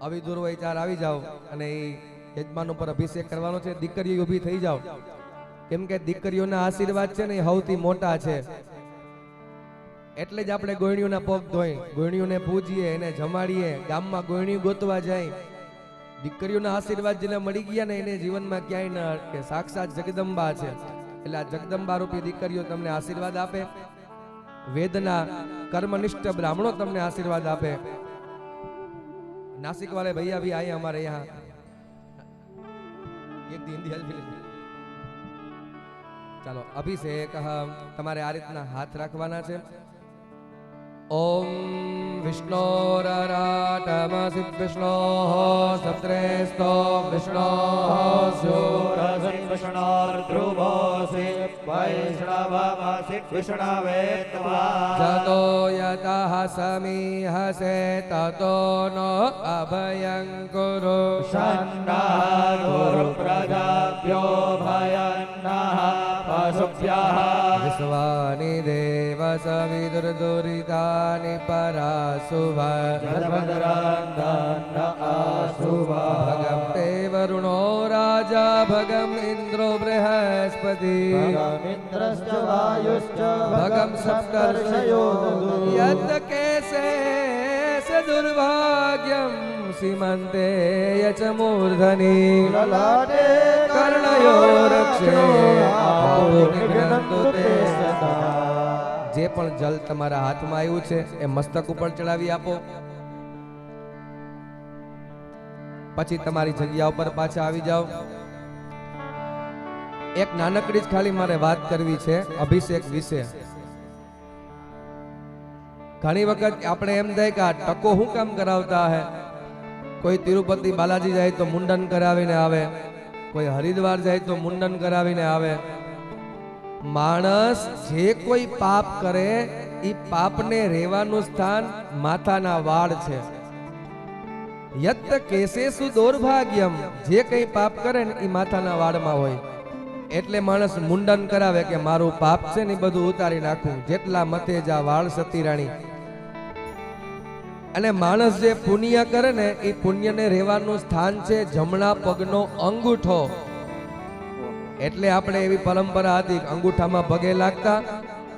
અવિધૂરો એ 4 આવી જાઓ અને એ યજમાન ઉપર અભિષેક કરવાનો છે. દીકરીઓ ઊભી થઈ જાઓ, કેમ કે દીકરીઓના આશીર્વાદ છે ને એ સૌથી મોટા છે. એટલે જ આપણે ગોયણીઓના પગ ધોઈ, ગોયણીઓને પૂજીએ, એને જમાડીએ, ગામમાં ગોયણીઓ ગોતવા જાય. દીકરીઓના આશીર્વાદ જેને મળી ગયા ને એને જીવનમાં ક્યાંય ન અટકે. સાક્ષાત જગદંબા છે. એટલે આ જગદંબા રૂપી દીકરીઓ તમને આશીર્વાદ આપે. વેદના કર્મનિષ્ઠ બ્રાહ્મણો તમને આશીર્વાદ આપે. नासिक वाले भैया भी आए हमारे यहाँ. एक दिन हिंदी ચાલો અભિષેક તમારે આ રીતના હાથ રાખવાના છે. ઓમ વિષ્ણોરાટમસી વિષ્ણોઃ સત્રેસ્તો વિષ્ણોઃ શૂરસન વિષ્ણોર્ધ્રુવોऽસि વૈષ્ણવમસि વિષ્ણવે ત્વા જતો યતઃ સમીહસે તતો નો અભયં કુરુ ષન્નઃ ગુરુપ્રજાભ્યો ભયન્નઃ પશુભ્યઃ વિશ્વાનિ દેવ સવિદુર્દુરિતાનિ પરાશુભ ભદ્રંદન આશુભ ભગમ તે વરુણો રાજા ભગમ ઇન્દ્રો બૃહસ્પતિ ભગમિન્દ્રશ્ચ વાયુશ્ચ ભગમ સપ્તર્ષયો યત કેસે દુર્ભાગ્યમ સીમંતે યચ મૂર્ધની લલાટે કર્ણયો રક્ષે આપુનિઘ્નન્તુ તે સદા. જે પણ જલ તમારા હાથમાં આવ્યું છે એ મસ્તક ઉપર ચડાવી આપો. પછી તમારી જગ્યા ઉપર પાછા આવી જાઓ. એક નાનકડી જ ખાલી મારે વાત કરવી છે અભિષેક વિશે. ઘણી વખત આપણે એમ થાય કે આ ટકો શું કામ કરાવતા હે. કોઈ તિરુપતિ બાલાજી જાય તો મુંડન કરાવીને આવે, કોઈ હરિદ્વાર જાય તો મુંડન કરાવીને આવે. માણસ જે કોઈ પાપ કરે એ પાપને રહેવાનું સ્થાન માથાના વાળ છે. યત કેસેસુ દૌર્ભાગ્યમ, જે કઈ પાપ કરે ને એ માથાના વાળમાં હોય. એટલે માણસ મુંડન કરાવે કે મારું પાપ છે ને બધું ઉતારી નાખું, જેટલા મથે જા વાળ સતીરાણી. અને માણસ જે પુણ્ય કરે ને એ પુણ્યને રહેવાનું સ્થાન છે જમણા પગનો અંગૂઠો. એટલે આપણે એવી પરંપરા હતી અંગૂઠામાં પગે લાગતા,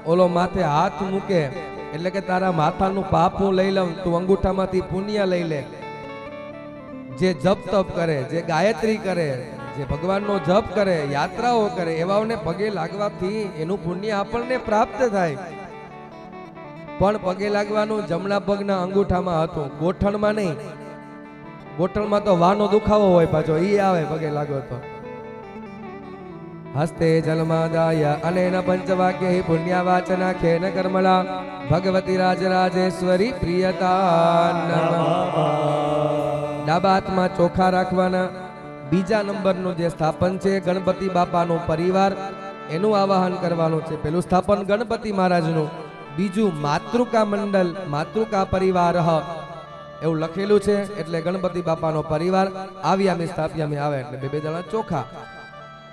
ઓલો માથે હાથ મૂકે એટલે કે તારા માથાનું પાપ હું લઈ લઉં, તું અંગૂઠામાંથી પુણ્ય લઈ લે. જે જપ તપ કરે, જે ગાયત્રી કરે, જે ભગવાનનો જપ કરે, યાત્રાઓ કરે, એવાઓને પગે લાગવાથી એનું પુણ્ય આપણને પ્રાપ્ત થાય. પણ પગે લાગવાનું જમણા પગના અંગૂઠામાં હતું, ગોઠણમાં નહીં. ગોઠણમાં તો વાનો દુખાવો હોય પાછો, ઈ આવે પગે લાગો તો. હસ્તે જલમાદાય અનેન પંચવાક્ય પુણ્યવાચના ખેન કર્મલા ભગવતી રાજરાજેશ્વરી પ્રિયતા નમઃ. ડાબા હાથમાં ચોખા રાખવાના. બીજા નંબરનું જે સ્થાપન છે ગણપતિ બાપાનો પરિવાર, એનું આવાહન કરવાનું છે. પેલું સ્થાપન ગણપતિ મહારાજનું, બીજું માતૃકા મંડળ માતૃકા પરિવાર એવું લખેલું છે. એટલે ગણપતિ બાપાનો પરિવાર આવ્યામી સ્થાપ્યામી આવે એટલે બે જણા ચોખા.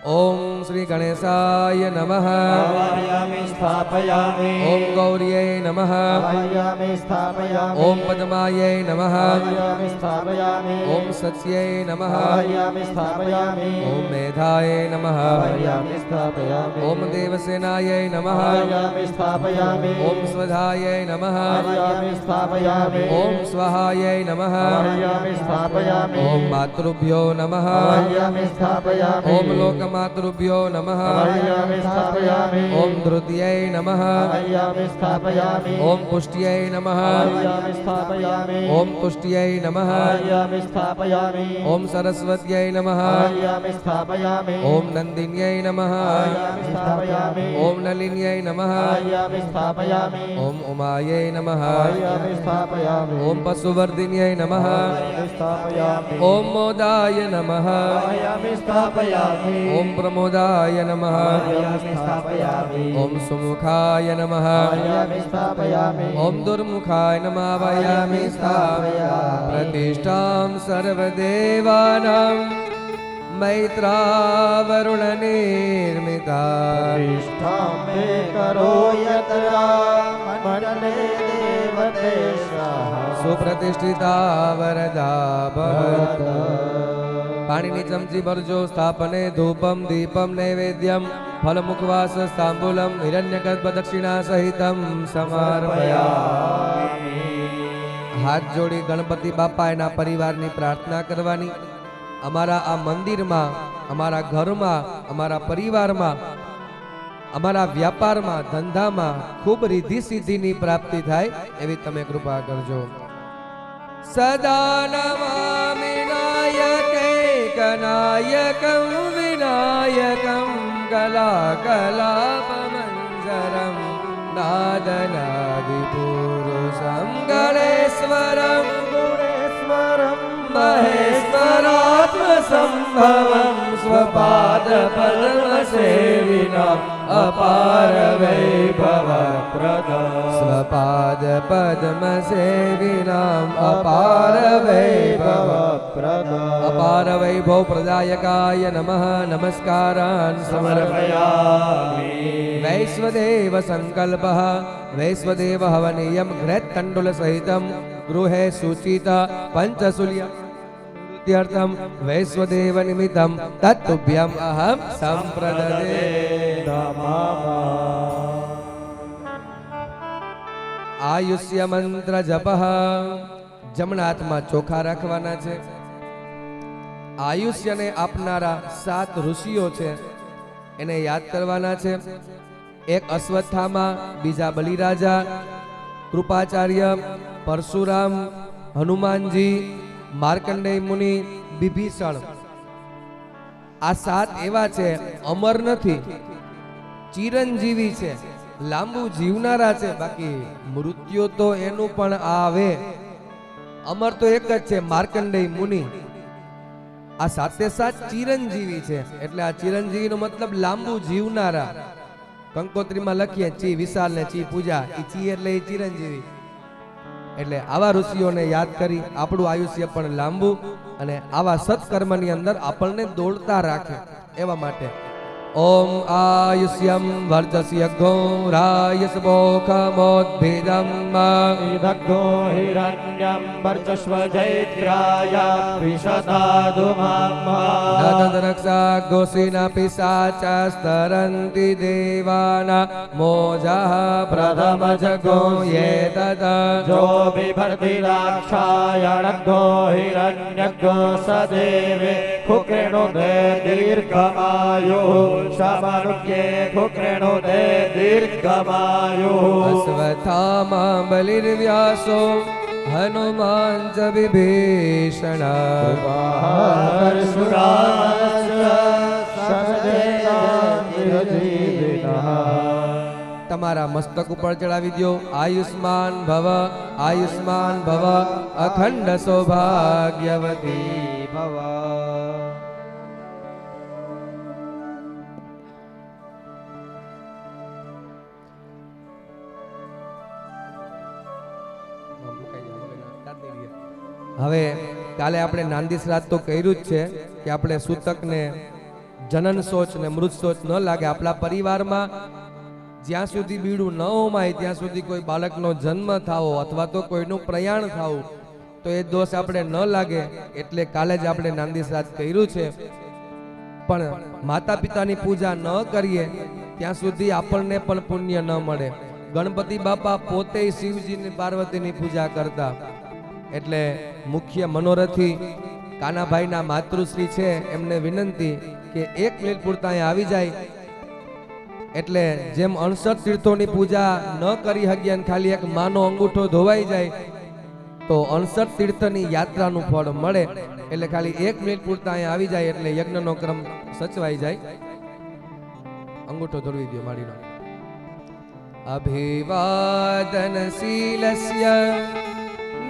ઓમ શ્રી ગણેશાય નમઃ. આવાહયામિ સ્થાપયામિ. ઓમ ગૌર્યે નમઃ. આવાહયામિ સ્થાપયામિ. ઓમ પદ્માય નમઃ. આવાહયામિ સ્થાપયામિ. ઓમ સત્યે નમઃ. આવાહયામિ સ્થાપયામિ. ઓમ મેધાય નમઃ. આવાહયામિ સ્થાપયામિ. ઓમ દેવસેનાય નમઃ. આવાહયામિ સ્થાપયામિ. ઓમ સ્વધાય નમઃ. આવાહયામિ સ્થાપયામિ. ઓમ સ્વહાય નમઃ. આવાહયામિ સ્થાપયામિ. ઓમ માતૃભ્યો નમઃ. આવાહયામિ સ્થાપયામિ. ઓમ લોકમાતૃભ્યો નમઃ. આવાહયામિ સ્થાપયામિ. ઓમ ધૃત્યૈ નમઃ. આવાહયામિ સ્થાપયામિ. ઓમ પુષ્ટ્યૈ નમઃ. આવાહયામિ સ્થાપયામિ. ઓમ તુષ્ટ્યૈ નમઃ. આવાહયામિ સ્થાપયામિ. ઓમ સરસ્વત્यै નમઃ. આવાહયામિ સ્થાપયામિ. ઓમ નંદિન્यै નમઃ. આવાહયામિ સ્થાપયામિ. ઓમ નલિન્यै નમઃ. આવાહયામિ સ્થાપયામિ. ઓમ ઉમાयै નમઃ. આવાહયામિ સ્થાપયામિ. ઓમ પશુવર્ધિન્यै નમઃ. આવાહયામિ સ્થાપયામિ. ઓમ મોદાય નમઃ. આવાહયામિ સ્થાપયામિ. ઓમ પ્રમોદાય નમઃ. આવાહયામિ સ્થાપયામિ. ઓમ સુમુખાય નમઃ. આવાહયામિ સ્થાપયામિ. ઓમ દુર્મુખાય નમઃ. આવાહયામિ સ્થાપયામિ. પ્રતિષ્ઠાં સર્વદેવાનાં મૈત્રાવરુણ નિર્મિતા. प्रतिष्ठां मे करो यत्रा मंडले देवतेशः સુપ્રતિષ્ઠિતા વરદા ભવત. પાણીની ચમચી ભરજો. સ્થાપને ધૂપમ દીપમ નૈવેદ્યમ ફલમુખવાસ તાંબૂલમ હિરણ્યગર્ભ દક્ષિણા સહિતમ સમર્પયામિ. હાથ જોડી ગણપતિ બાપા એના પરિવારની પ્રાર્થના કરવાની. અમારા આ મંદિરમાં, અમારા ઘરમાં, અમારા પરિવારમાં, અમારા વ્યાપારમાં, ધંધામાં ખૂબ રિદ્ધિ સિદ્ધિની પ્રાપ્તિ થાય એવી તમે કૃપા કરજો. સદા નમામિ નાયકે કનાયકં વિનાયકં कलाकलापमञ्जरं नादनादिपुरुषं गणेश्वरं महेश्वरात्मसम्भवं स्वपादपद्मसेविनाम् अपार वैभवप्रदं स्वपादपद्मसेविनाम् अपार वैभवप्रदं अपार वैभव प्रदायकाय नमः नमस्कारान् समर्पयामि। वैश्वदेव संकल्पः वैश्वदेव हवनीयं घृततण्डुलसहितं गृहे सूचित पंचशूल्य त्यर्थम वैश्वदेव निमित्तं तत्तुभ्यम् अहं संप्रददे आयुष्य मंत्र जपः जमણા હાથમાં ચોખા રાખવાના છે। આયુષ્યને આપનારા 7 ઋષિઓ છે એને યાદ કરવાના છે। એક અશ્વત્થામા, બીજા બલિરાજા, કૃપાચાર્ય, પરશુરામ, હનુમાનજી, માર્કંડેય મુનિ, વિભીષણ। આ 7 એવા છે અમર નથી, ચિરંજીવી છે, લાંબુ જીવનારા છે। બાકી મૃત્યુ તો એનું પણ આવે, અમર તો એક જ છે માર્કંડેય મુનિ। આ 7 ચિરંજીવી છે એટલે આ ચિરંજીવીનો મતલબ લાંબુ જીવનારા। કંકોત્રીમાં લખીએ ચી વિશાલ ને ચી પૂજા, ઈ ચી એટલે ઈ ચિરંજીવી। એટલે આવા ઋષિઓને યાદ કરી આપણું આયુષ્ય પણ લાંબુ અને આવા સત્કર્મની અંદર આપણને દોડતા રાખે એવા માટે ओम आयुष्यम वर्चस्य घोरायसमोखमोद्भिदं दग्धो हिरण्यं वर्चस्व जैत्राय विशदाधुमाम्मा नदरक्षा घोषिना पिशाचस्तरन्ति देवाना मोजाः प्रथमजगो ये तद जो बिभर्ति राक्षायणग्धो हिरण्यग्धो सदेवे खुक्रेणो दे दीर्घमायुः शमनुक्ये खुक्रेणो दे दीर्घमायुः अश्वत्थामा बलिर्व्यासो हनुमान च विभीषण તમારા મસ્તક ઉપર ચડાવી દો। આયુષ્માન ભવ અખંડ સૌભાગ્યવતી ભવ। હવે કાલે આપણે નાંદી શ્રાદ્ધ તો કર્યું જ છે કે આપણે સૂતકને જનન શોચ ને મૃત શોચ ન લાગે। આપણા પરિવારમાં જ્યાં સુધી બીડું ન હોમાય ત્યાં સુધી કોઈ બાળકનો જન્મ થાવો અથવા તો કોઈનું પ્રયાણ થાવું તો એ દોષ આપણે ન લાગે એટલે કાલે જ આપણે નાંદી શ્રાદ્ધ કર્યું છે। પણ માતા પિતાની પૂજા ન કરીએ ત્યાં સુધી આપણને પણ પુણ્ય ન મળે। ગણપતિ બાપા પોતે શિવજીની પાર્વતીની પૂજા કરતા એટલે મુખ્ય મનોરથી કાનાભાઈના માતૃશ્રી છે એમને વિનંતી કે 1 મિનિટ પૂરતા અહીંયા આવી જાય એટલે જેમ 68 તીર્થોની પૂજા ન કરી હગ્યા અને ખાલી એક માનો અંગૂઠો ધોવાઈ જાય તો 68 તીર્થની યાત્રાનું ફળ મળે। એટલે ખાલી 1 મિનિટ પૂરતા અહીંયા આવી જાય એટલે યજ્ઞનો ક્રમ સચવાઈ જાય। અંગૂઠો ધોવી દો માડીનો। અભિવાદનશીલસ્ય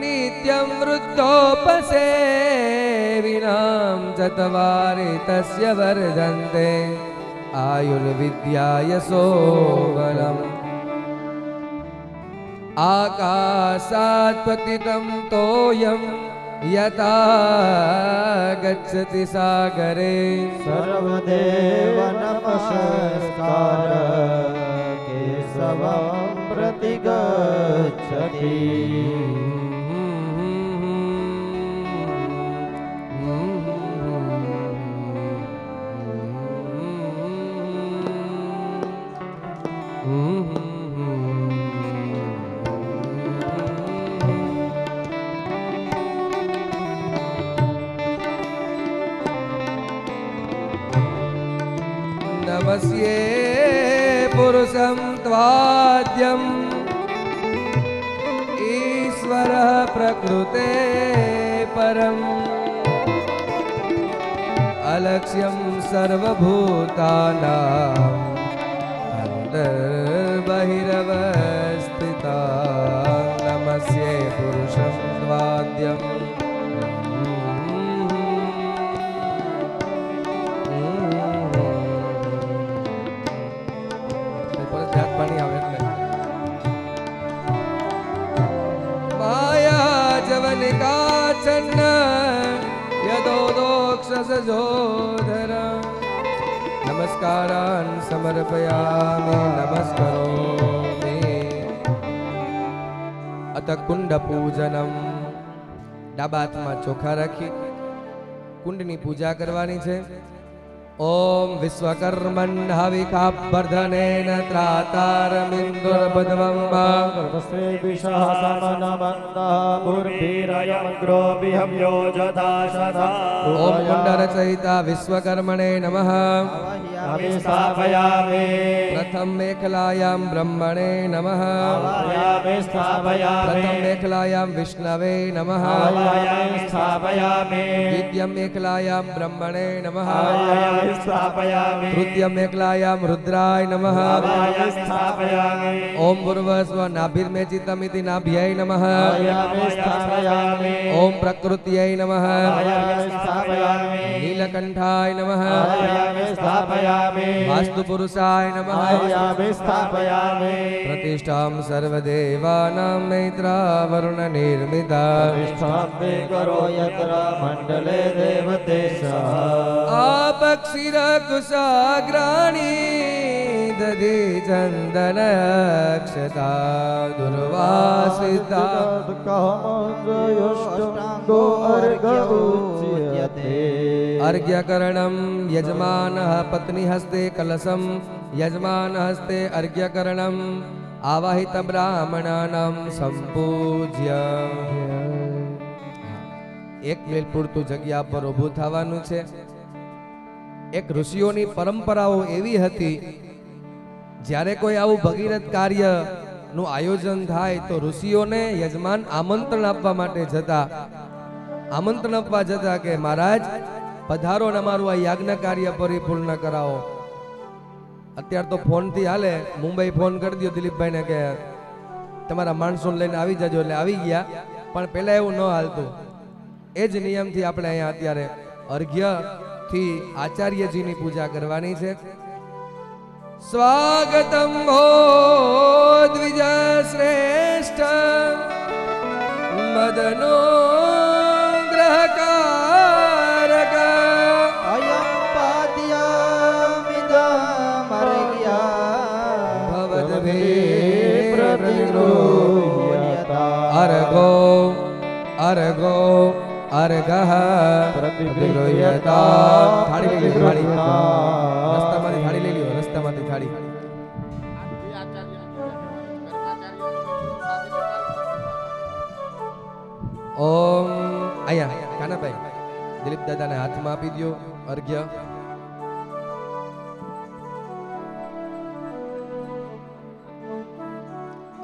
नित्यं वृद्धोपसेविनां चत्वारि तस्य वर्धन्ते आयुर्विद्यायशो बलम्। आकाशात् पतितं तोयं यथा गच्छति सागरे सर्वदेव नमस्कार केशवं प्रति गच्छति। नमस्ये पुरुषं त्वाद्यम् ईश्वरः प्रकृते परम् अलक्ष्यं सर्वभूतानां अन्तर्बहिरवस्थिता नमस्ये पुरुषं द्वाद्यम् मायाजवनिकाचन्न यदोदोक्षसजोधर नमस्कारान् समर्पयामि नमस्करोमि अत कुंडपूजनम ડાબા હાથમાં ચોખા રાખી કુંડની પૂજા કરવાની છે. ઓમ વિશ્વકર્મન હવિકાભર્ધનેન ત્રાતારમિન્દુર્બધવં ઓમ કુંડરચયિતા વિશ્વકર્મણે નમઃ. પ્રથમ મેખલાયામ બ્રહ્મણે નમઃ. પ્રથમ મેખલાયામ વિષ્ણવે નમઃ. દ્વિતીયમ મેખલાયામ બ્રહ્મણે નમઃ. तृतीयं मेखलायां रुद्राय नमः. ओम पूर्वस्व नाभिर्मेचितमिति नाभ्यै नमः. ओम प्रकृत्यै नमः. नीलकंठाय नमः. वास्तुपुरुषाय नमः. प्रतिष्ठां सर्वदेवानां मैत्रावरुण निर्मिता मंडले देवतेश क्षीरकुशाग्राणी दधि चन्दनक्षता दुर्वासिता अर्घ्यकरणं यजमानः पत्नीहस्ते कलशं यजमानहस्ते अर्घ्यकरणम् आवाहित ब्राह्मणानां संपूज्य. एक मिनिट પૂરતું જગ્યા પર ઊભું થવાનું છે. એક ઋષિઓની પરંપરાઓ એવી હતી, જ્યારે કોઈ આવું ભગીરથ કાર્યનું આયોજન થાય તો ઋષિઓને યજમાન આમંત્રણ આપવા માટે જતા. આમંત્રણ આપવા જતા કે મહારાજ પધારો ને અમારું આ યાજ્ઞ કાર્ય પરિપૂર્ણ કરાવો. અત્યારે તો ફોનથી હાલે. મુંબઈ ફોન કરી દો દિલીપભાઈને કે તમારા માણસોને લઈને આવી જજો, એટલે આવી ગયા. પણ પહેલા એવું ન હાલતું. એ જ નિયમથી આપણે અહીંયા અત્યારે અર્ઘ્ય થી આચાર્યજીની પૂજા કરવાની છે. સ્વાગતમ ભો દ્વિજ શ્રેષ્ઠ મદનો ગ્રહકારક અયં પાદ્યમિદમર્ઘ્યં ભવદ્ભે પ્રતિગૃહ્યતા અર્ઘો અર્ઘો અર્ઘઃ પ્રતિગૃહ્યતા. થાળી લઈ લો, થાળી રસ્તામાંથી થાળી લઈ લ્યો, રસ્તામાંથી થાળી. ઓમ અહીંયા કાનાભાઈ દિલીપ દાદાને હાથમાં આપી દો અર્ઘ્ય.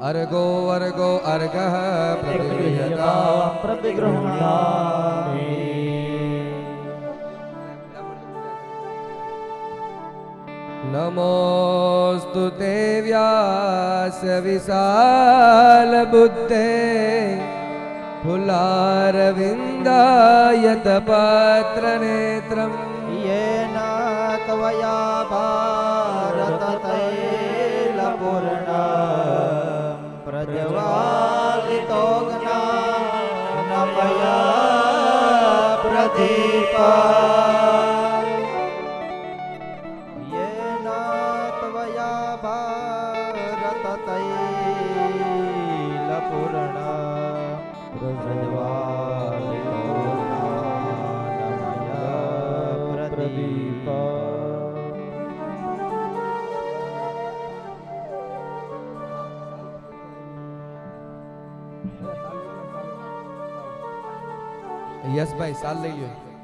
अर्घो अर्घो अर्घः प्रतिगृह्यतां प्रतिगृह्णामि. नमोऽस्तु ते व्यास विशाल बुद्धे फुलारविन्दायत पात्र नेत्रम् येन त्वया भारत तैलपूर्ण प्रज्वालितोऽग्ना नमया प्रदीप येन त्वया भारत तैलपूर्ण प्रज्वालितोऽग्ना नमया प्रदीप. યસ ભાઈ સાલ લઈ લ્યો.